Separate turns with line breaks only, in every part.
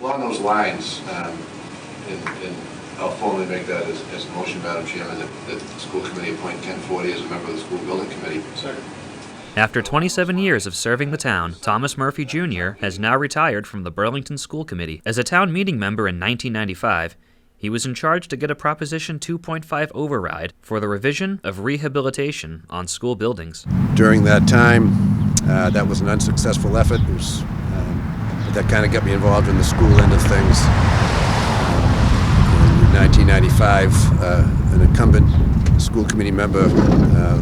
Along those lines, and I'll formally make that as a motion, Madam Chairman, that the school committee appoint Ken Forty as a member of the school building committee.
Second.
After 27 years of serving the town, Thomas Murphy Jr. has now retired from the Burlington School Committee. As a town meeting member in 1995, he was in charge to get a Proposition 2.5 override for the revision of rehabilitation on school buildings.
During that time, that was an unsuccessful effort. But that kind of got me involved in the school end of things. In 1995, an incumbent school committee member,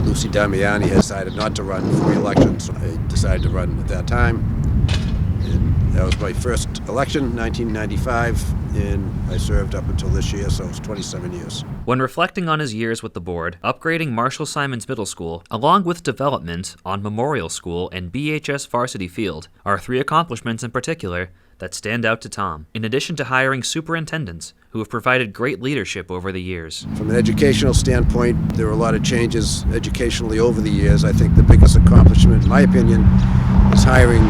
Lucy Damiani, decided not to run for re-election, so I decided to run at that time. And that was my first election, 1995, and I served up until this year, so it's 27 years.
When reflecting on his years with the board, upgrading Marshall Simons Middle School, along with development on Memorial School and BHS Varsity Field, are three accomplishments in particular that stand out to Tom, in addition to hiring superintendents who have provided great leadership over the years.
From an educational standpoint, there were a lot of changes educacationally over the years. I think the biggest accomplishment, in my opinion, is hiring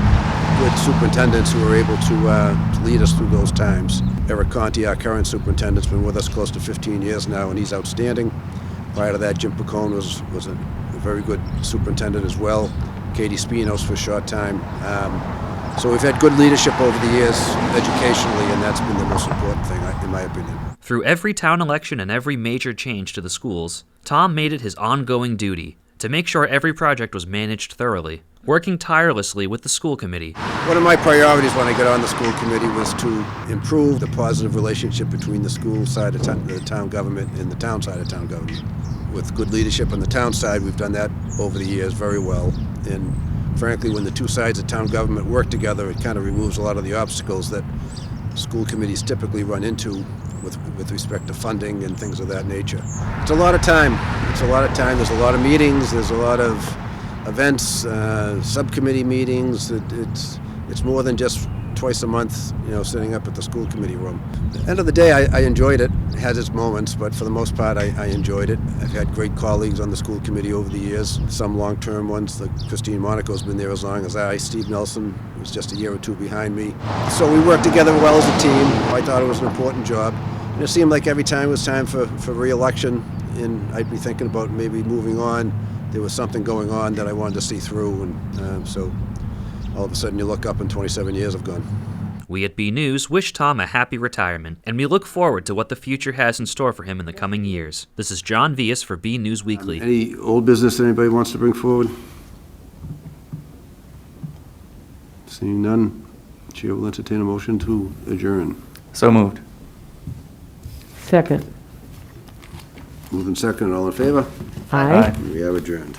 good superintendents who are able to lead us through those times. Eric Conti, our current superintendent, has been with us close to 15 years now, and he's outstanding. Prior to that, Jim Picone was a very good superintendent as well. Katie Spinos for a short time. So we've had good leadership over the years educationally, and that's been the most important thing, in my opinion.
Through every town election and every major change to the schools, Tom made it his ongoing duty to make sure every project was managed thoroughly, working tirelessly with the school committee.
One of my priorities when I got on the school committee was to improve the positive relationship between the school side of the town government and the town side of town government. With good leadership on the town side, we've done that over the years very well. And frankly, when the two sides of town government work together, it kind of removes a lot of the obstacles that school committees typically run into with respect to funding and things of that nature. It's a lot of time. It's a lot of time. There's a lot of meetings. There's a lot of events, subcommittee meetings. It's more than just twice a month, sitting up at the school committee room. At the end of the day, I enjoyed it. It has its moments, but for the most part, I enjoyed it. I've had great colleagues on the school committee over the years, some long-term ones. Like Christine Monaco's been there as long as I. Steve Nelson was just a year or two behind me. So we worked together well as a team. I thought it was an important job. And it seemed like every time it was time for re-election, and I'd be thinking about maybe moving on, there was something going on that I wanted to see through, and so all of a sudden you look up and 27 years have gone.
We at BNEWS wish Tom a happy retirement, and we look forward to what the future has in store for him in the coming years. This is John Vias for BNEWS Weekly.
Any old business anybody wants to bring forward? Seeing none, Chair will entertain a motion to adjourn.
So moved.
Second.
Moving second, all in favor?
Aye.
We have adjourned.